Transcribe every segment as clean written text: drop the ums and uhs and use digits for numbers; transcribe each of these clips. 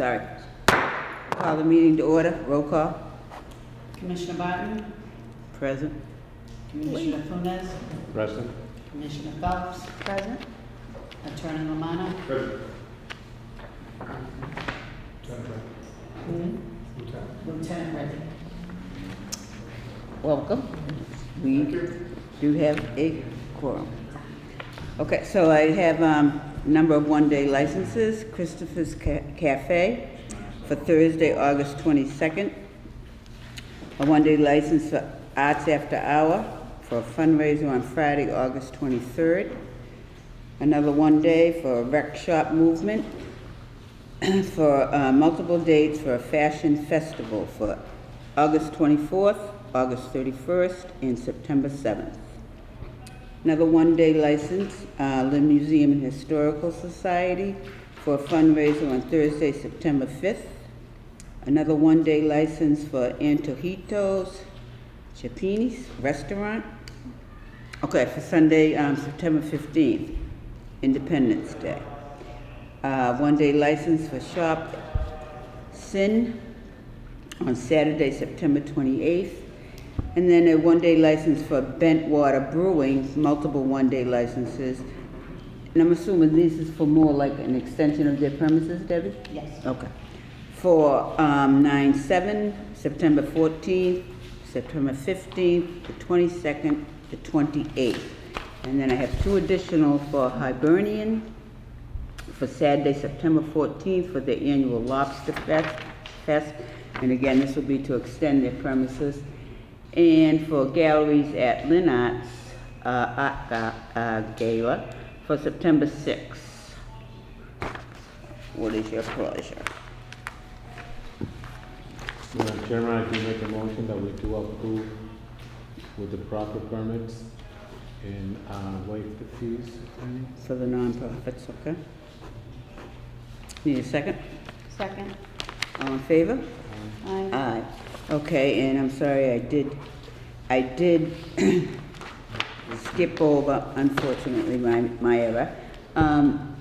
sorry. Call the meeting to order. Roll call. Commissioner Barton, Present. Commissioner Funes, Present. Commissioner Phelps, Present. Attorney Romano, Present. Lieutenant Reddy. Welcome. We do have a quorum. Okay, so I have number of one-day licenses. Christopher's Cafe for Thursday, August 22nd. A one-day license for Arts After Hour for a fundraiser on Friday, August 23rd. Another one day for a rec shop movement for multiple dates for a fashion festival for August 24th, August 31st, and September 7th. Another one-day license, Lynn Museum and Historical Society for a fundraiser on Thursday, September 5th. Another one-day license for Antojitos Chapini's Restaurant. Okay, for Sunday, September 15th, Independence Day. One-day license for Shop Sin on Saturday, September 28th. And then a one-day license for Bentwater Brewing, multiple one-day licenses. And I'm assuming this is for more like an extension of their premises, Debbie? Yes. Okay. For 9/7, September 14th, September 15th, the 22nd, the 28th. And then I have two additional for Hibernian for Saturday, September 14th for the annual Lobster Fest. And again, this will be to extend their premises. And for galleries at Lynn Arts Art Gala for September 6th. What is your pleasure? Madam Chairman, I can make a motion that we do approve with the proper permits and waive the fees. For the nonprofits, okay? Need a second? Second. All in favor? Aye. Aye. Okay, and I'm sorry, I did skip over, unfortunately, my error.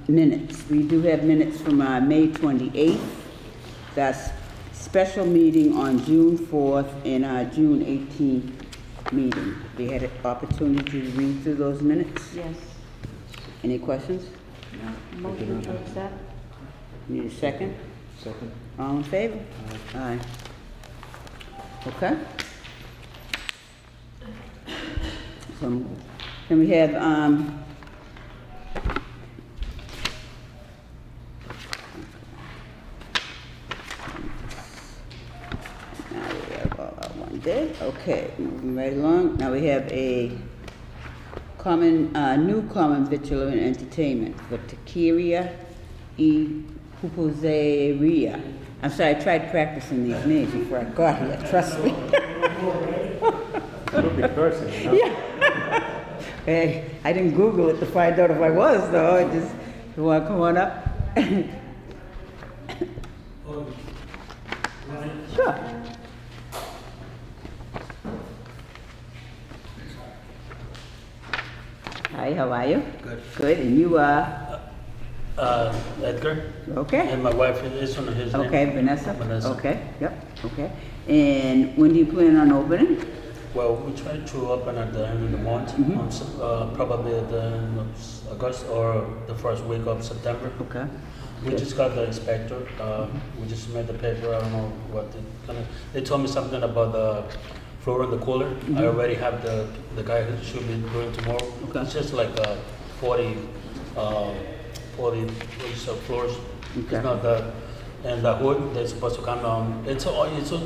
Minutes. We do have minutes from May 28th. That's special meeting on June 4th and our June 18th meeting. We had an opportunity to read through those minutes. Yes. Any questions? No. Motion to accept. Need a second? Second. All in favor? Aye. Okay. So, then we have, now we have all our one day. Okay, moving right along. Now we have a new common victular and entertainment for Taqueria y Pupuseria. I'm sorry, I tried practicing these names before I got here, trust me. You'll be cursing, you know? Yeah. Hey, I didn't Google it to find out if I was, though. I just, you want to come on up? Sure. Hi, how are you? Good. Good, and you are? Edgar. Okay. And my wife is on his name. Okay, Vanessa? Vanessa. Okay, yep, okay. And when do you plan on opening? Well, we try to open at the end of the month, probably at the end of August or the first week of September. Okay. We just got the inspector. We just made the paper. I don't know what they told me something about the floor in the cooler. I already have the guy who should be doing tomorrow. Okay. It's just like 40 floors. Okay. It's not the and the hood they're supposed to come on. It's all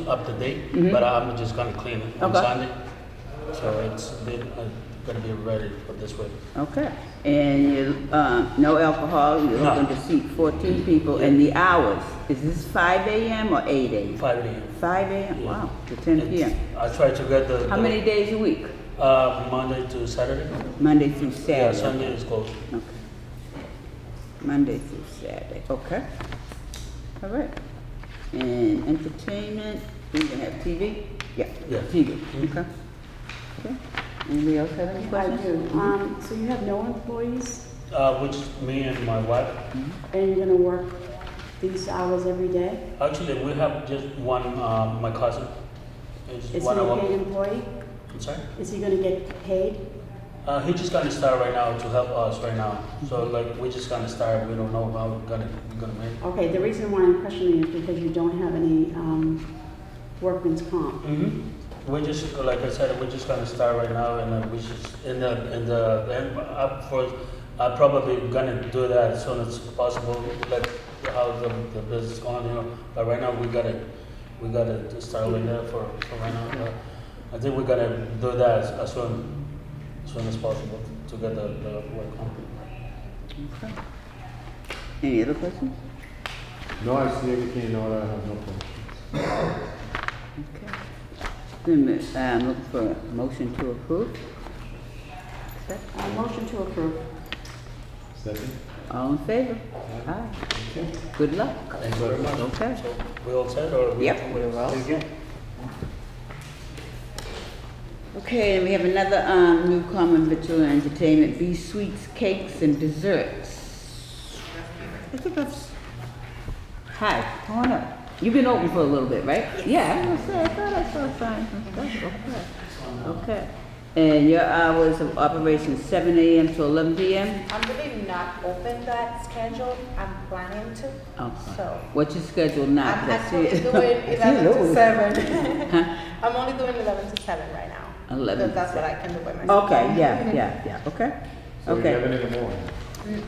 up to date, but I'm just gonna clean it on Okay. Sunday. So it's gonna be ready for this week. Okay. And you, no alcohol, you're No. looking to seat 14 people, and the hours, is this 5 a.m. or 8 a.m.? 5 a.m. 5 a.m., Yeah. wow, to 10 p.m. I try to get the How many days a week? Monday to Saturday. Monday through Yeah, Saturday? Sunday is closed. Okay. Monday through Saturday, okay. All right. And entertainment, we're gonna have TV? Yeah. Yeah. TV, okay. Okay. Anybody else have any I questions? do. So you have no employees, Which me and my wife. and you're gonna work these hours every day? Actually, we have just one, my cousin. Is he one a of paid our- employee? I'm sorry? Is he gonna get paid? He just gonna start right now to help us right now. So like, we just gonna start, we don't know how we're gonna make. Okay, the reason why I'm questioning is because you don't have any, workman's comp. We just, like I said, we're just gonna start right now, and then we just I'm probably gonna do that as soon as possible, like how the business is going, you know. But right now we gotta just start with that for right now. But I think we're gonna do that as soon as possible to get the work on. Okay. Any other questions? No, I see everything in order, I have no questions. Okay. Then, look for a motion to approve. Motion to approve. Second? All in favor? Aye. Good luck. Thank you very much. Okay. So we all set or? Yep, we're all set. Okay, and we have another, new common victual entertainment, B sweets, cakes, and desserts. I think that's, hi, come on up. You've been open for a little bit, right? Yeah, I was gonna say, I thought I saw signs and stuff, okay. Okay. And your hours of operation 7 a.m. to 11 p.m.? I'm really not open that schedule. I'm planning to. Okay. So What's your schedule now? I'm 'Cause I see actually it. doing I see it 11 to over. 7. Huh? I'm only doing 11 to 7 right now. 11 Because that's what I can do by myself. Okay, yeah, okay. So Okay. 11 in the morning.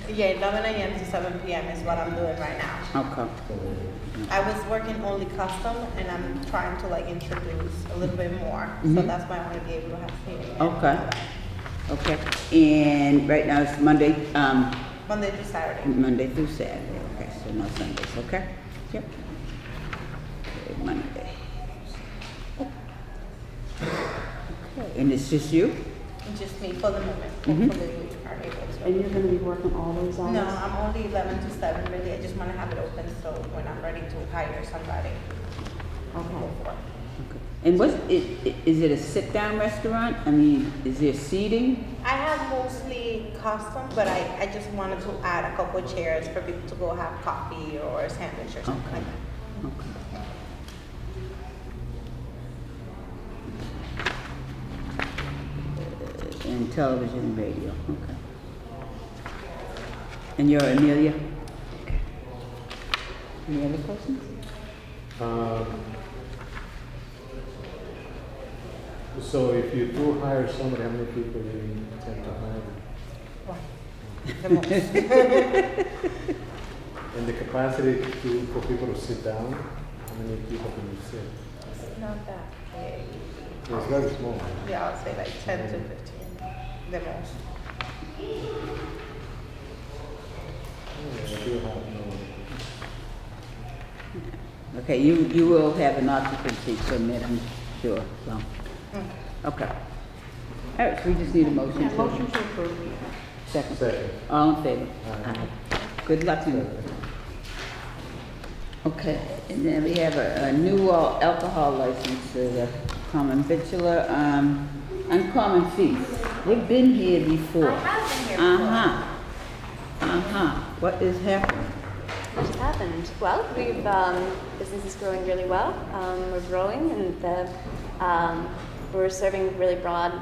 Yeah, 11 a.m. to 7 p.m. is what I'm doing right now. Okay. I was working only custom, and I'm trying to like introduce a little bit more. So Mhm. that's why I want to be able to have seating. and Okay. all that. Okay, and right now it's Monday, Monday through Saturday. Monday through Saturday, okay, so no Sundays, okay? Yep. Okay, Monday. Okay, and it's just you? Just me for the moment. Mhm. Hopefully we are able to. And you're gonna be working all those hours? No, I'm only 11 to 7 really. I just want to have it open so when I'm ready to hire somebody. Okay. Okay. And is it a sit-down restaurant? I mean, is there seating? I have mostly custom, but I just wanted to add a couple chairs for people to go have coffee or a sandwich or something Okay. like that. Okay. And television and radio, okay. And you're Amelia? Okay. Any other questions? So if you do hire somebody, how many people do you intend to hire? The most. And the capacity for people to sit down, how many people can you sit? It's not that big. It's very small. Yeah, I'll say like 10 to 15, the most. I do have no. Okay, you will have an occupancy permit, I'm sure, so, okay. All right, so we just need a motion Yeah, to. motion to approve. Second. Second. All in favor? Aye. Good luck to you. Okay, and then we have a new alcohol license, the common victular, uncommon feast. They've been here before. I have been here before. Uh-huh. What is happening? What has happened? Well, we've business is growing really well. We're growing, and we're serving a really broad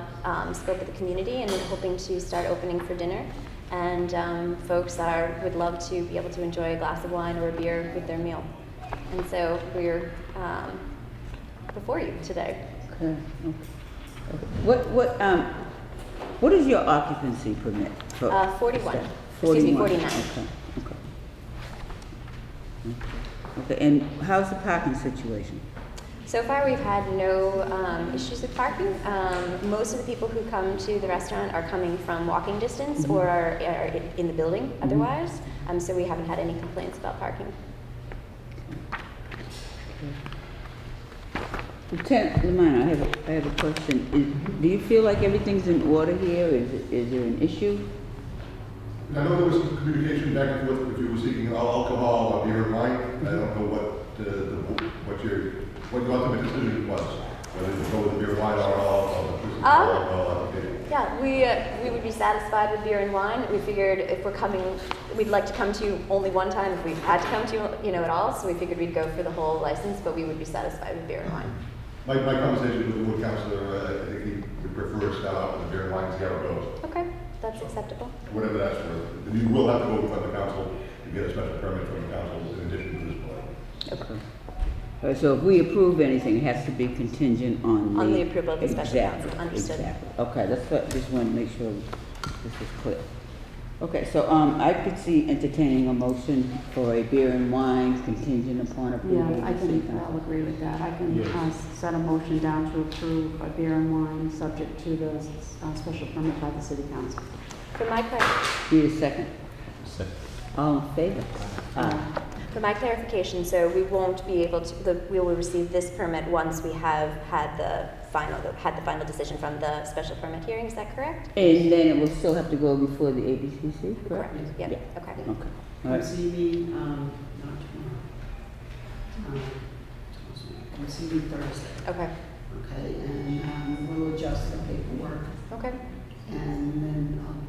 scope of the community, and we're hoping to start opening for dinner. And folks would love to be able to enjoy a glass of wine or a beer with their meal. And so we're before you today. Okay. What is your occupancy permit? for 41. staff? Excuse me, 41. 49. Okay, and how's the parking situation? So far, we've had no issues with parking. Most of the people who come to the restaurant are coming from walking distance or are in the building otherwise. So we haven't had any complaints about parking. Lieutenant Lamont, I have a question. Do you feel like everything's in order here? Is there an issue? I know there was some communication back and forth if you were seeking alcohol or beer and wine. I don't know what your ultimate decision was, whether to go with beer and wine or the alcohol application. Yeah, we would be satisfied with beer and wine. We figured if we're coming, we'd like to come to you only one time if we've had to come to you, at all. So we figured we'd go for the whole license, but we would be satisfied with beer and wine. My conversation with Councilor, I think he would prefer to start out with the beer and wine and see how it goes. Okay, that's acceptable. Whatever that's worth. Then you will have to go before the council to get a special permit from the council in addition to this board. Okay. All right, so if we approve anything, it has to be contingent on the... On the approval of the special Exactly, council. Understood. Exactly. Okay, that's what, just want to make sure this is clear. Okay, so I could see entertaining a motion for a beer and wine contingent upon approval. Yeah, of I the city can, council. I'll agree with that. I can Yes. set a motion down to approve a beer and wine subject to the special permit by the city council. For my Need a second? Second. All in favor? Aye. For my clarification, so we won't be able to, we will receive this permit once we have had the final decision from the special permit hearing, is that correct? And then it will still have to go before the ABCC, correct? Yeah, Yeah. okay. Okay. All right. So you mean, not tomorrow. So you mean Thursday, Okay, okay? And we'll adjust the paperwork okay, and then I'll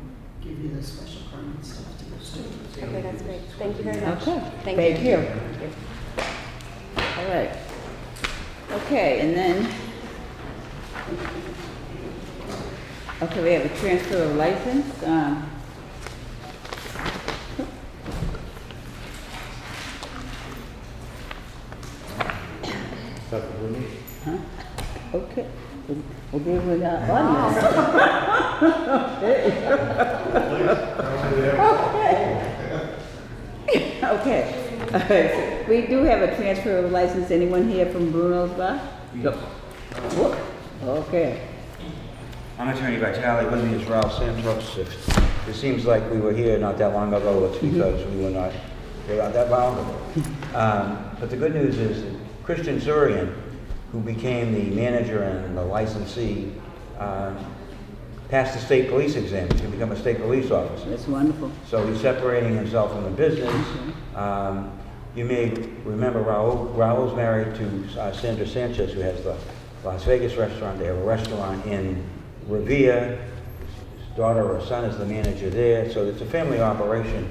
give you the special permit stuff to go straight. okay, that's great. Thank you very much. Okay, Thank thank you. you. All right. Okay, and then, okay, we have a transfer of license. Dr. Bruno? Huh? Okay, we'll be with our audience. Okay. Okay. We do have a transfer of license. Anyone here from Bruno's Bar? Yep. Okay. I'm Attorney Vitale, with me is Ralph Santos. If it seems like we were here not that long ago, it's because we were not here not that long ago. But the good news is that Christian Surian, who became the manager and the licensee, passed the state police exam. He's going to become a state police officer. That's wonderful. So he's separating himself from the business. You may remember Raul's married to Sandra Sanchez, who has the Las Vegas restaurant. They have a restaurant in Revere. His daughter or son is the manager there. So it's a family operation.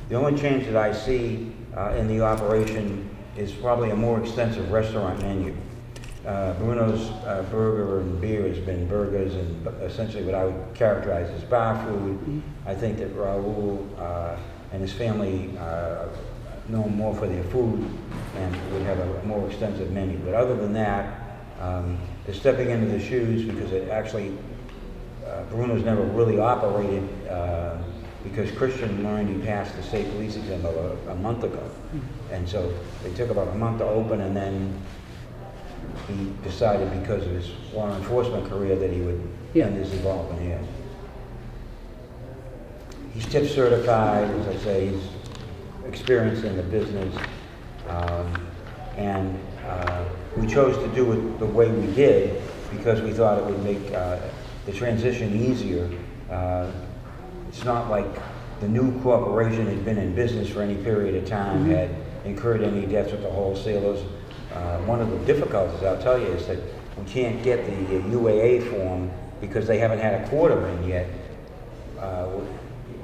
The only change that I see in the operation is probably a more extensive restaurant menu. Bruno's Burger and Beer has been burgers and essentially what I would characterize as bar food. I think that Raul and his family are known more for their food and would have a more extensive menu. But other than that, they're stepping into the shoes because it actually, Bruno's never really operated because Christian learned he passed the state police exam a month ago. And so they took about a month to open, and then he decided because of his law enforcement career that he would end his involvement here. He's tip certified, as I say, he's experienced in the business, and we chose to do it the way we did because we thought it would make the transition easier. It's not like the new corporation had been in business for any period of time, had incurred any debts with the wholesalers. One of the difficulties, I'll tell you, is that we can't get the UAA form because they haven't had a quarter in yet.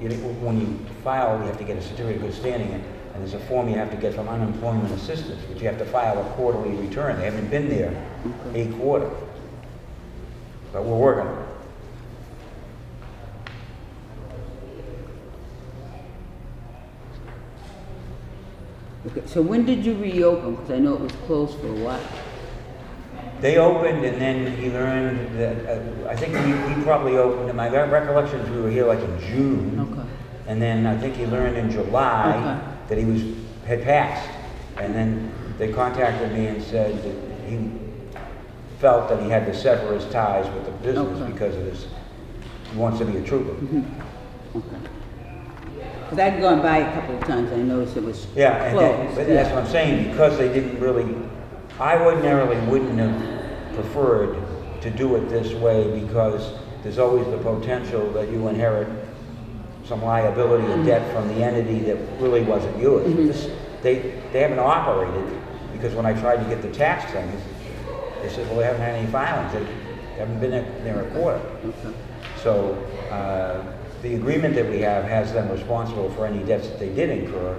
When you file, you have to get a certificate of good standing, and there's a form you have to get from unemployment assistance, which you have to file a quarterly return. They haven't been there a quarter, but we're working on it. Okay, so when did you reopen? Because I know it was closed for a while. They opened, and then he learned that, I think he probably opened, and my recollection is we were here like in June. Okay. And then I think he learned in July that he had passed. And then they contacted me and said that he felt that he had to sever his ties with the business because of his, he wants to be a trooper. Okay. Because I'd gone by a couple of times, I noticed it was Yeah, closed. but that's what I'm saying, because they didn't really, I ordinarily wouldn't have preferred to do it this way because there's always the potential that you inherit some liability and debt from the entity that really wasn't yours. They haven't operated because when I tried to get the tax things, they said, well, they haven't had any filings. They haven't been there a quarter. Okay. So the agreement that we have has them responsible for any debts that they did incur.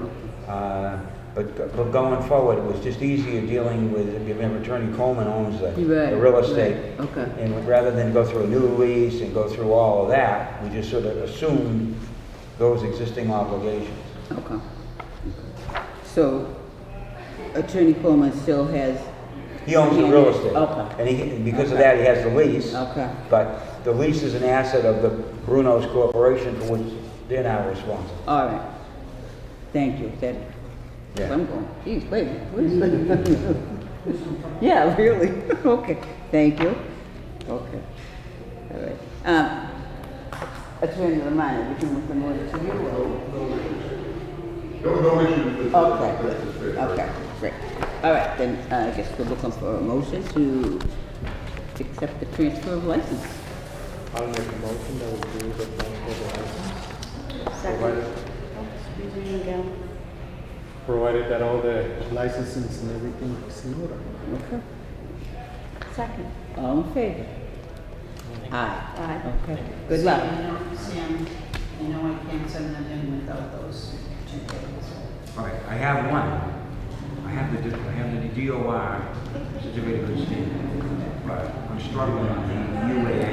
But going forward, it was just easier dealing with, remember Attorney Coleman owns the real estate. Right. Okay. And rather than go through a new lease and go through all of that, we just sort of assumed those existing obligations. Okay. So Attorney Coleman still has. He owns the real estate. Okay. And because of that, he has the lease. Okay. But the lease is an asset of the Bruno's Corporation for which they're now responsible. All right. Thank you. That. Yeah. I'm going, geez, wait, what is that? Yeah, really? Okay, thank you. Okay, all right. Attorney Lamont, everything was in order to you? No issues. Okay, great. All right, then I guess we're looking for a motion to accept the transfer of license. I'll make a motion that we do the transfer of license. Second. Excuse me again. Provided that all the licenses and everything is in order. Okay. Second. All in favor? Aye. Aye. Okay, good luck. Sam, I know I can't send them in without those 2 tables. All right, I have one. I have the DOR certificate of good standing, but I'm struggling on the UAA.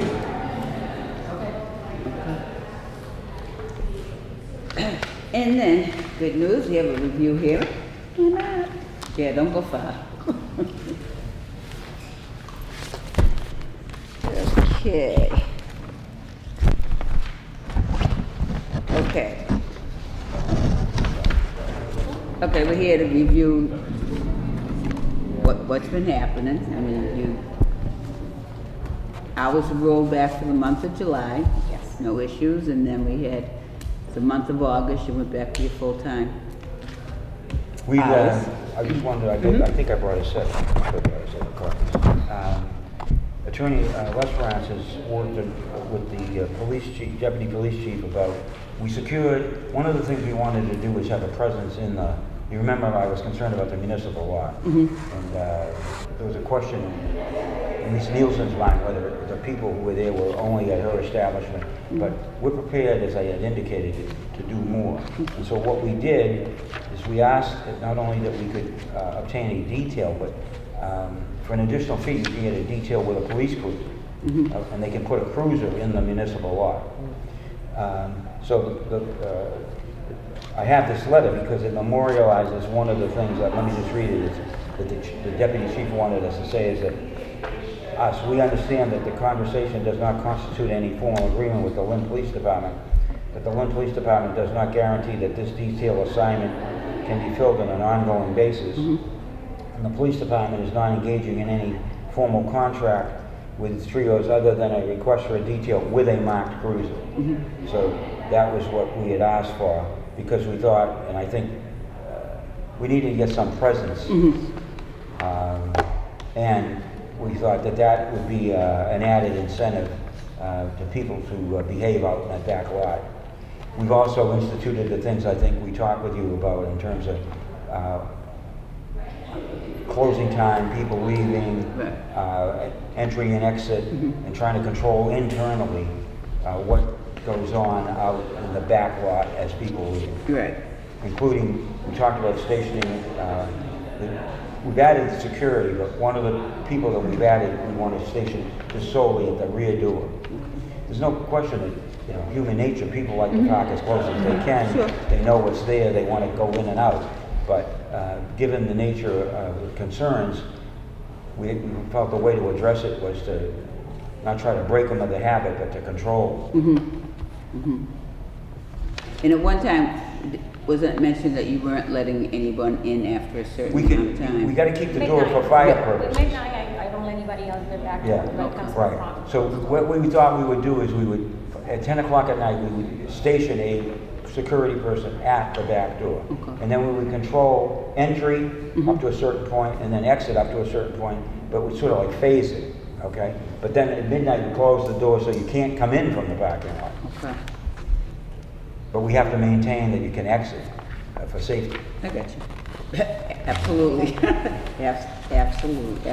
And then, good news, we have a review here. Yeah, don't go far. Okay. Okay. Okay, we're here to review what's been happening. I mean, hours were rolled back for the month of July. Yes. No issues, and then we had the month of August, you went back to your full-time. We've, Hours. I just wondered, I think I brought a set, of copies. Attorney Lesperance has worked with the police chief, deputy police chief about, we secured, one of the things we wanted to do was have a presence in the, you remember I was concerned about the municipal law. And there was a question, at least Nielsen's mind, whether the people who were there were only at her establishment. But we're prepared, as I had indicated, to do more. And so what we did is we asked that not only that we could obtain a detail, but for an additional fee, you can get a detail with a police cruiser. And they can put a cruiser in the municipal lot. I have this letter because it memorializes one of the things that, let me just read it, that the deputy chief wanted us to say is that we understand that the conversation does not constitute any formal agreement with the Lynn Police Department, that the Lynn Police Department does not guarantee that this detail assignment can be filled on an ongoing basis, and the police department is not engaging in any formal contract with trios other than a request for a detail with a marked cruiser. So that was what we had asked for, because we thought, and I think we needed to get some presence, and we thought that that would be an added incentive to people to behave out in that back lot. We've also instituted the things I think we talked with you about in terms of closing time, people leaving, entry and exit, and trying to control internally what goes on out in the back lot as people leave. Right. Including, we talked about stationing, we've added security, but one of the people that we've added, we want to station just solely at the rear door. There's no question that, human nature, people like to park as close as they can. Sure. They know what's there, they want to go in and out. But given the nature of the concerns, we felt the way to address it was to not try to break them of the habit, but to control. And at one time, wasn't it mentioned that you weren't letting anyone in after a certain amount of time? We got to keep the door for fire purposes. Midnight, I don't let anybody out in the back Yeah, when it comes to the front. right. So what we thought we would do is we would, at 10 o'clock at night, we would station a security person at the back door. Okay. And then we would control entry up to a certain point and then exit up to a certain point, but we sort of like phase it, okay? But then at midnight, we close the door so you can't come in from the parking lot. Okay, But we have to maintain that you can exit for safety. I got you. Absolutely. Absolutely.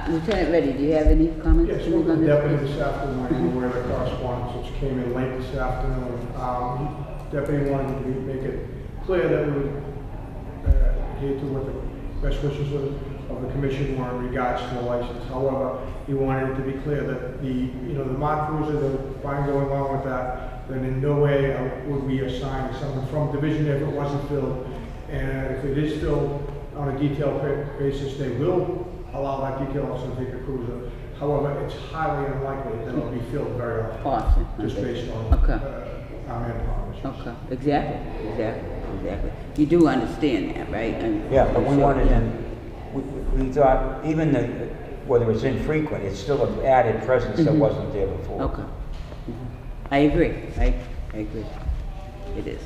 Lieutenant Reddy, do you have any comments? Yes, to make well, on the this? deputy this afternoon, I'm aware of the correspondence which came in late this afternoon. Deputy wanted to make it clear that we would adhere to what the best wishes of the commission were in regards to the license. However, he wanted it to be clear that the Mott Cruiser, the fine going along with that, then in no way would we assign someone from division if it wasn't filled. And if it is still on a detail basis, they will allow that detail officer to take a cruiser. However, it's highly unlikely that it'll be filled very often. Awesome. Just Okay. based on Okay. our manpower issues. Okay, exactly. You do understand that, right? Yeah, but we Sure, wanted, yeah. we thought, even whether it's infrequent, it's still an added presence that Mhm. wasn't there before. Okay. I agree. I agree. It is.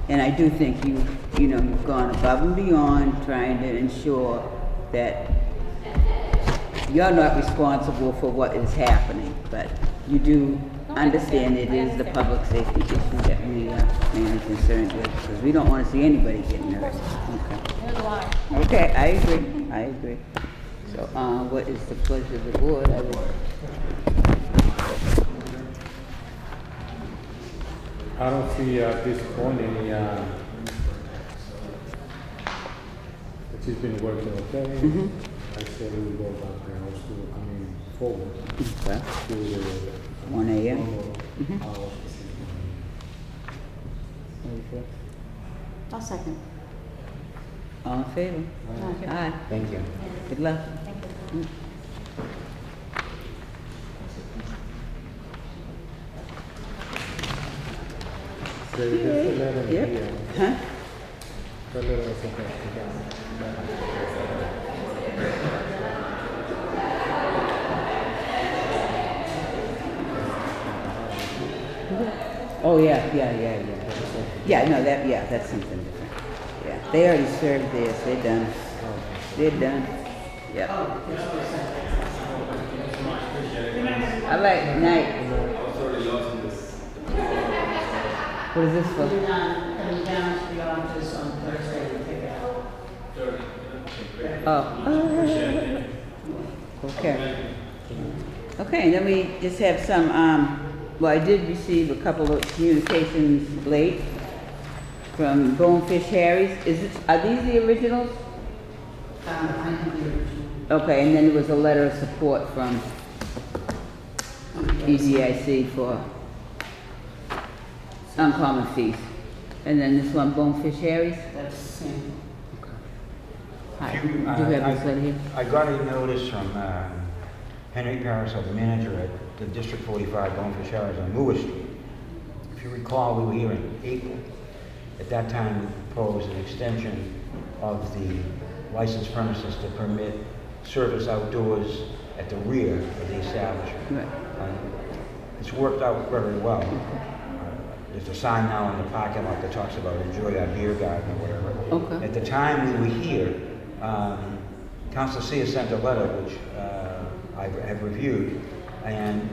And I do think you've gone above and beyond trying to ensure that you're not responsible for what is happening, but you do understand it is the public safety issue that we are mainly concerned with, because we don't want to see anybody getting hurt. Okay, I agree. So, what is the pleasure of the board? I don't see at this point any, she's been working okay. Mhm. I said we will go back there, forward Okay. to the 1 a.m. normal Mhm. hours. I'll second. All in favor? Aye. Thank you. Good luck. So there's a letter Yep. here. Huh? The letter is supposed to go. Oh, yeah. Yeah, no, that's something different. Yeah, they already served theirs, they're done. Yeah. All right, night. What is this for? Coming down to the office on Thursday to pick it up. Oh. Okay. Okay, and then we just have some, well, I did receive a couple of communications late from Bonefish Harry's. Are these the originals? I think the original. Okay, and then there was a letter of support from EDIC for uncommon fees. And then this one, Bonefish Harry's? That's the same. Hi, do you have this letter here? I got a notice from Henry Paris, the manager at the District 45 Bonefish Harris on Lewis Street. If you recall, we were here in April. At that time, we proposed an extension of the licensed premises to permit service outdoors at the rear of the establishment. Right. It's worked out very well. There's a sign now in the parking lot that talks about enjoy our beer garden or whatever. Okay. At the time we were here, Councilor Sear sent a letter which I have reviewed, and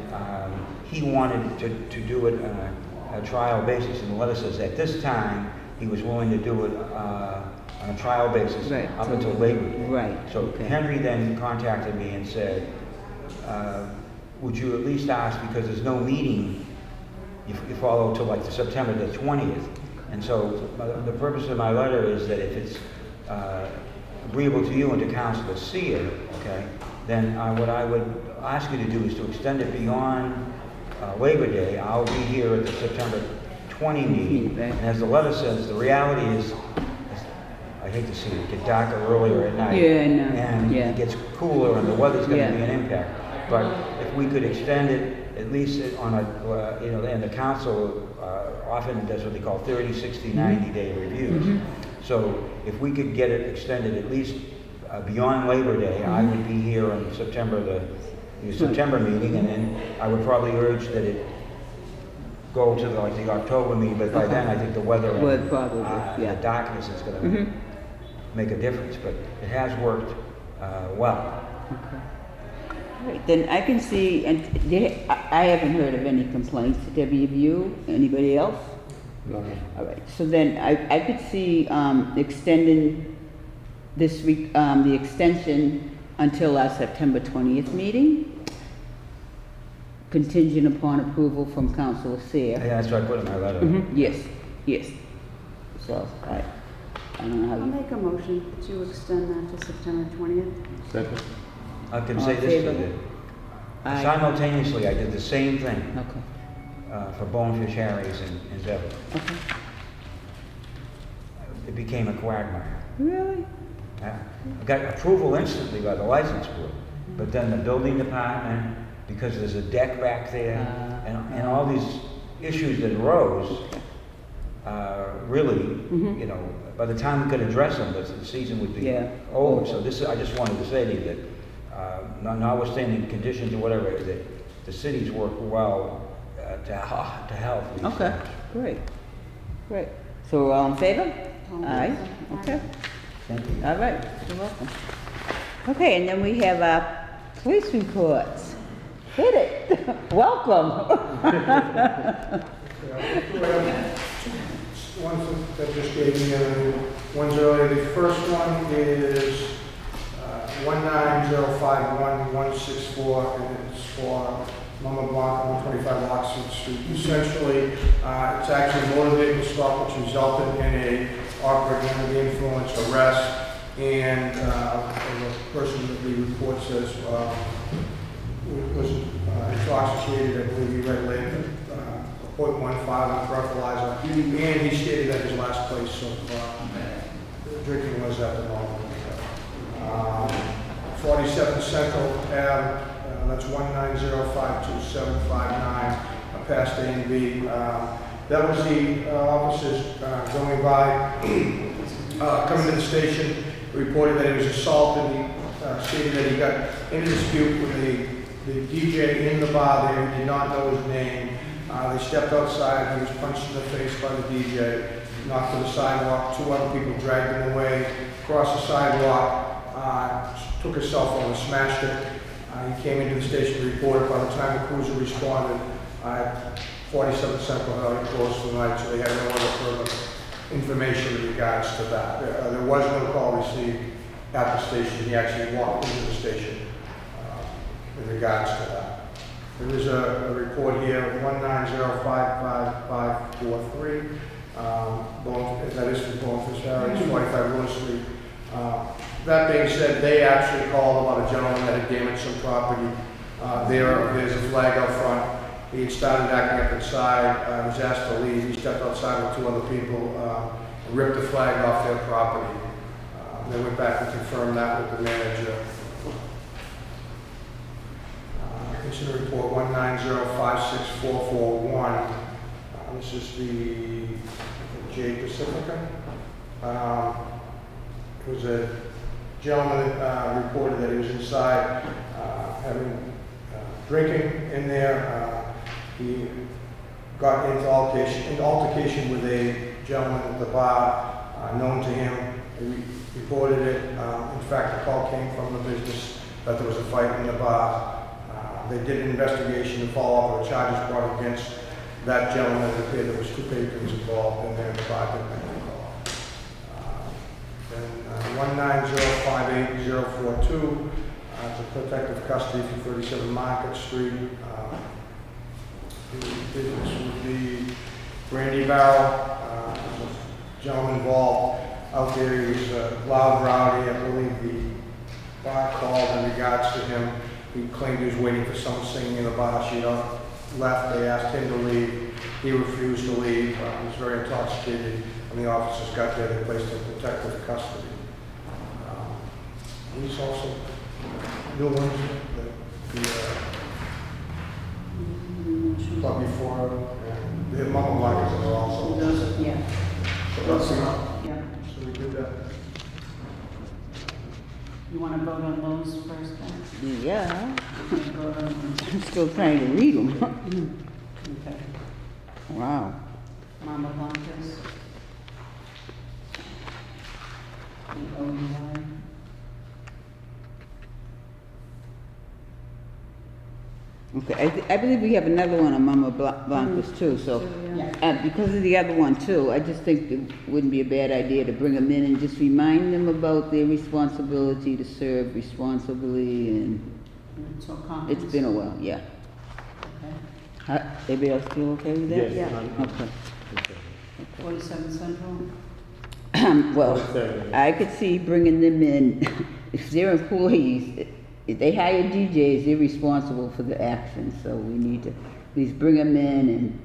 he wanted to do it on a trial basis. And the letter says at this time he was willing to do it on a trial basis Right. up until Labor Day. Right. So Okay. Henry then contacted me and said, would you at least ask, because there's no meeting you follow till like September the 20th. And so the purpose of my letter is that if it's agreeable to you and to Councilor Sear, okay, then what I would ask you to do is to extend it beyond Labor Day. I'll be here at the September 20 meeting. Right. And as the letter says, the reality is, I hate to see it get darker earlier at night. Yeah, I know. And Yeah. it gets cooler and the weather's going to Yeah. be an impact. But if we could extend it at least on a, and the council often does what they call 30, 60, 90-day reviews. So if we could get it extended at least beyond Labor Day, I would be here on September, the September meeting, and then I would probably urge that it go to the October meeting, but by then I think the weather Would and probably, yeah. the darkness is going to make a difference. But it has worked well. Right, then I can see, and I haven't heard of any complaints. Debbie, have you? Anybody else? No. All right, so then I could see extending this week, the extension until our September 20th meeting, contingent upon approval from Councilor Yeah, Seer. that's what I put in my letter. Yes, yes. So, I don't know how I'll you, make a motion to extend that to September 20th. Second? I can All say in this to favor? you. Aye. Simultaneously, I did the same thing Okay, for Bonefish Harry's in Zebra. okay. It became a quagmire. Really? I got approval instantly by the license board, but then the building department, because there's a deck back there, and all these issues that arose, really, you know, by the time we could address them, the season would be Yeah. over. So this, I just wanted to say to you that, notwithstanding conditions or whatever, that the cities work well to help. these Okay, things. great, great. So we're all in favor? All in Aye, favor. okay. Thank you. All right, you're welcome. Okay, and then we have our police reports. Hit it. Welcome. Ones that just gave me, ones earlier, the first one is 19051-164, and it's for Mama Blanca, 125 Lockwood Street. Essentially, it's actually a motor vehicle stop which resulted in a operating under the influence arrest, and the person that the report says was intoxicated, I believe he read later, 0.15 on breathalyzer, and he stated that his last place of drinking was at the moment. 47 Central Ave, that's 19052-759, past A and B. That was the officers going by, coming to the station, reported that he was assaulted. He stated that he got in a dispute with the DJ in the bar there. He did not know his name. They stepped outside. He was punched in the face by the DJ, knocked to the sidewalk. Two other people dragged him away, crossed the sidewalk, took his cell phone and smashed it. He came into the station to report it. By the time the cruiser responded, 47 Central had already closed for the night, so they had no other further information in regards to that. There was no call received at the station. He actually walked into the station in regards to that. There is a report here, 1905543. That is from Bonefish Harry's, 45 Willow Street. That being said, they actually called about a gentleman that had damaged some property. There's a flag out front. He had started acting up inside. He was asked to leave. He stepped outside with two other people, ripped the flag off their property. They went back and confirmed that with the manager. Incident report 1905641. This is the J Pacifica. It was a gentleman that reported that he was inside having drinking in there. He got into altercation with a gentleman at the bar known to him. He reported it. In fact, the call came from the business that there was a fight in the bar. They did an investigation and follow up with charges brought against that gentleman. It appeared there was two patrons involved in there. The bar didn't make the call. Then 19058-042. It's a protective custody for 37 Market Street. The business would be Brandy Barrel. There's a gentleman involved out there. He was loud, rowdy. I believe the bar called in regards to him. He claimed he was waiting for someone singing in the bar. She left. They asked him to leave. He refused to leave. He was very intoxicated. When the officers got there, they placed him in protective custody. He's also new ones that the club before. The Mama Blackers are also. Those, yeah. So that's Yeah. So we did that. You want to vote on those first, then? Yeah, Okay, vote on those. I'm still trying to read them. Okay. Wow. Mama Blancas. The OUI. Okay, I believe we have another one on Mama Blanca's too, so, Yeah. because of the other one too, I just think it wouldn't be a bad idea to bring them in and just remind them about their responsibility to serve responsibly, and So conference. it's been a while, yeah. Okay. Everybody else feel okay with that? Yes, Yeah. Okay. 47 Central. Well, 47. I could see bringing them in, if they're employees, if they hire DJs, they're responsible for the action, so we need to at least bring them in and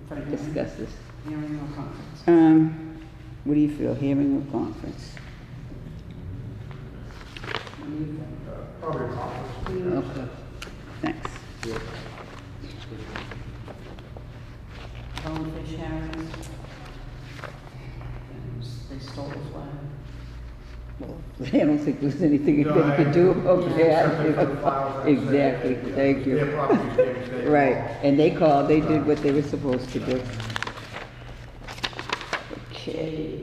For hearing. discuss this. Hearing or conference. What do you feel, hearing or conference? What do you think? Probably a conference. Okay, thanks. Bonefish Harris. They stole the flag. Well, I don't think there's anything No, they could do about something for the that. files, I'd say. Exactly, thank Their you. property's damaged, they Right, call. and they called, they did what they were supposed to do. Okay.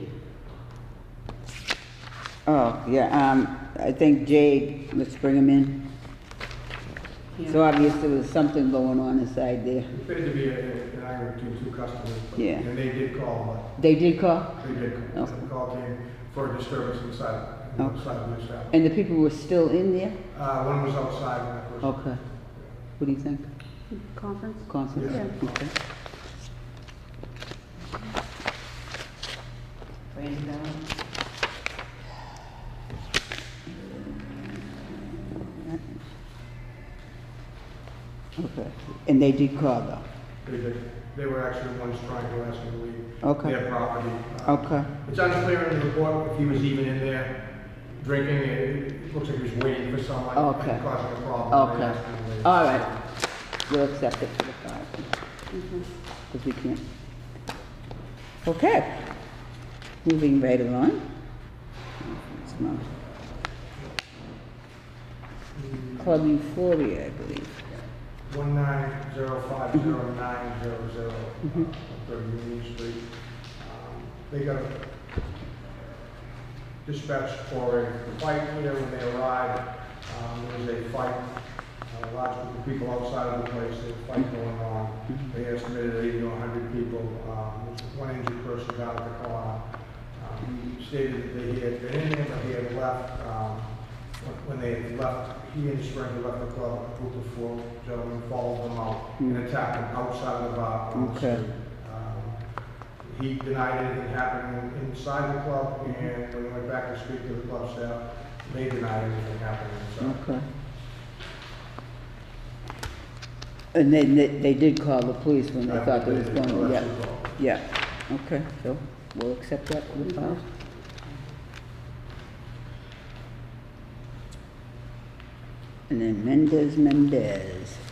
Oh, yeah, I think Jade, let's bring him in. So obviously there was something going on inside there. It appeared to be an argument between two customers. Yeah. And they did call, They did call? they did, Oh. the call came for a disturbance inside Oh. the establishment. And the people were still in there? One was outside and that was. Okay. What do you think? Conference? Constance? Yeah. Okay. Randy Bell. Okay, and they did call though? They did. They were actually the ones trying to ask him to leave Okay. their property. Okay, It's unclear in the report if he was even in there drinking. It looks like he was waiting for someone Okay. and causing a problem. They okay. asked him to leave. All right. We'll accept it for the file. Because we can't. Okay. Moving right along. It's not- Club Euphoria, I believe. 190509000 Union Street. They got dispatched for a fight here when they arrived. There was a fight, a large group of people outside of the place, there was a fight going on. They estimated 80 to 100 people. There was one injured person down at the corner. He stated that they had been in there, but he had left. When they had left, he and his friend had left the club, a group of 4 gentlemen followed them out and attacked them outside of the bar on the Okay. street. He denied anything happening inside the club, and when we went back to speak to the club staff, they denied anything happening inside. Okay. And then they did call the police when they thought there was going to, yeah. Yeah, okay, so we'll accept that for the file. And then Mendez,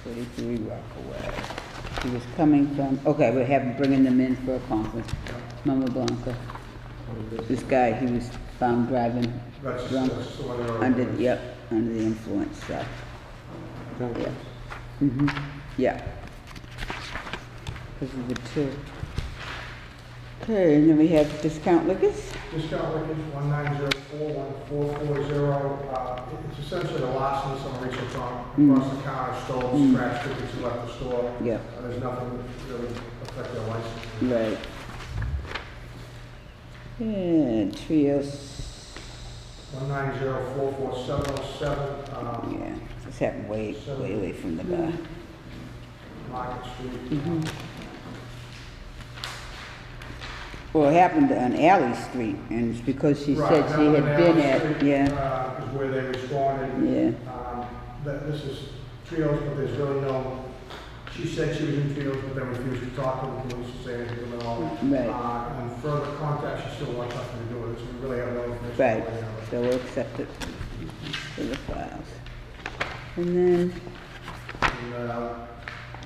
43 Rockaway. He was coming from, okay, we're bringing them in for a conference. Mama Blanca. This guy, he was found driving That's drunk, the one they're under, on. yep, under the influence, so, yeah. Yeah. Because of the 2. Okay, and then we have discount liquors. Discount liquors, 190414440. It's essentially a larceny, some research on across the counter, stole, scratched tickets, and left the store. Yeah. There's nothing that really affect their license. Right. And Trios, 1904477. yeah, this happened way away from the bar. Market Street. Well, it happened on Alley Street, and it's because she said she had been at, yeah, Is where they responded. yeah, This is Trios, but there's really no, she said she was in Trios, but then refused to talk to the police to say anything at all. Right. And further contact, she still wants nothing to do with it, so we really have no information. right, one way or the so we'll accept it for the files. And then, other.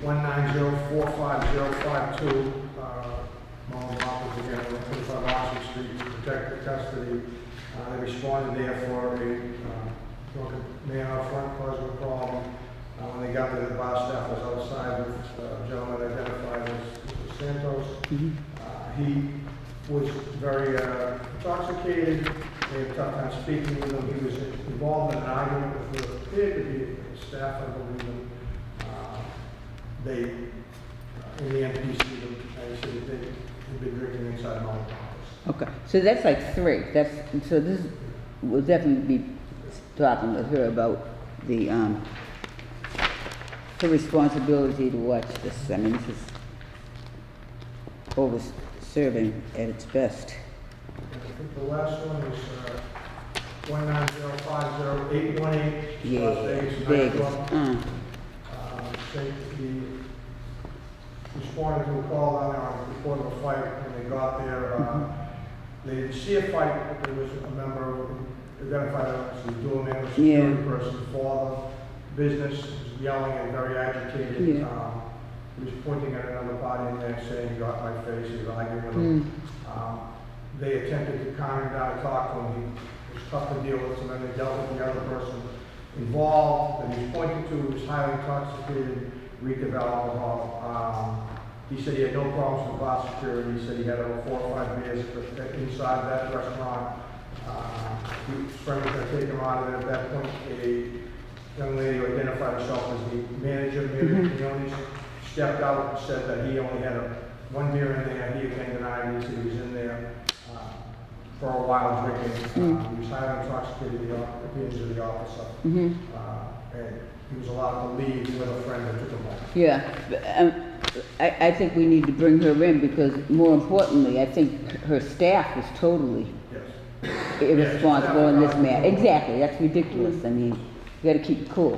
1904552, Mom Hoppers again, 25 Washington Street, to protect the custody. They responded there for a drunken man out front causing a problem. When they got there, the bar staff was outside with a gentleman identified as Mr. Santos. He was very intoxicated. They had a tough time speaking with him. He was involved in an argument with what appeared to be staff, I believe. they, in the end, he said that they've been drinking inside my office. Okay, so that's like 3. So this will definitely be talking with her about the her responsibility to watch this. I mean, this is over serving at its best. I think the last one is 19050-818 Yeah, Las Vegas Vegas. nightclub. He responded to a call down there on report of a fight. When they got there, they didn't see a fight, but there was a member who identified as a dual name, a security person for the business, was yelling and very agitated. He was pointing at another party in there saying, "You got my face," he was arguing with him. They attempted to calm him down and talk to him. He was tough to deal with, so then they dealt with the other person involved that he was pointing to, was highly intoxicated, reeked of alcohol. He said he had no problems with bar security. He said he had over 4 or 5 beers inside that restaurant. His friend was going to take him out of there. At that point, a young lady who identified herself as the manager, Mary Quinones, stepped out and said that he only had 1 beer in there. He again denied. He said he was in there for a while drinking. He was highly intoxicated, the opinions of the officer. And he was allowed to leave with a friend that took him home. Yeah, I think we need to bring her in because more importantly, I think her staff is totally irresponsible in this matter. Exactly, that's ridiculous. I mean, you gotta keep it cool.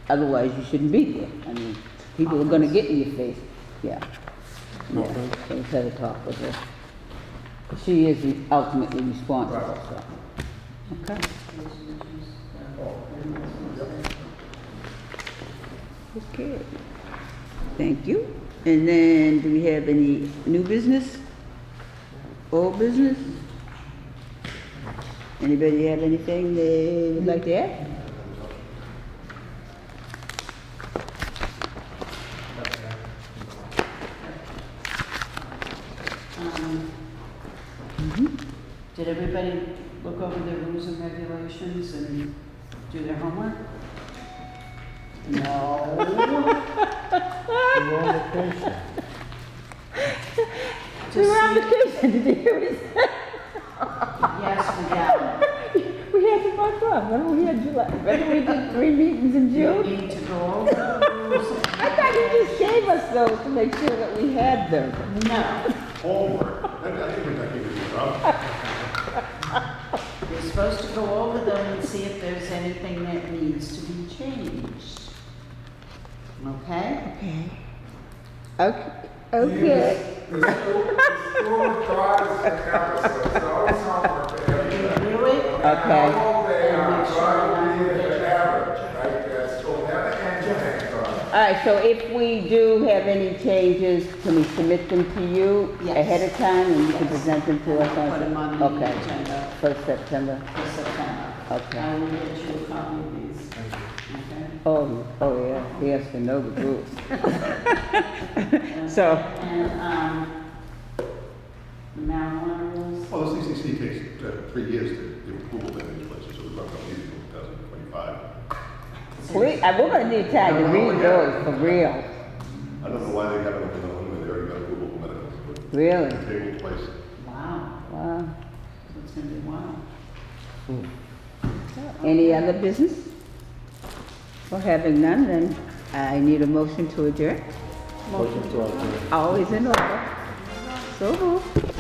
Otherwise, you shouldn't be there. I mean, people are gonna get in your face. Yeah. So let's have a talk with her. She is ultimately responsible, so. Okay. Okay. Thank you. And then, do we have any new business? Old business? Anybody have anything they would like to add? Did everybody look over the rules and regulations and do their homework? No. You're on vacation. We were on vacation, did you hear what he said? Yes, we got. We had the month off, remember we had July, remember we did 3 meetings in We June? need to go over the rules. I thought you just gave us those to make sure that we had them. No. Homework. I think we're not giving you a job. You're supposed to go over them and see if there's anything that needs to be changed. Okay? Okay. Okay. The school drives the campus, so it's always homework for everybody. Do it? Okay. All day, I'm trying to be the average, right? That school never ends anything. All right, so if we do have any changes, can we submit them to you Yes. ahead of time and you can present them to us? Put them on the Okay. agenda For September? for September. Okay. I will get you a copy of these. Okay? Oh yeah, he has to know the rules. So, And, marijuana rules? Well, the CCC takes 3 years to give approval to these places, so we're not going to need it until 2025. we're gonna need time to read those for real. I don't know why they haven't been on when they already got approval for medical. but Really? Table place. Wow, Wow. so it's gonna be wow. Any other business? Well, having none, then I need a motion to adjourn. Motion to adjourn. Always in order. So moved.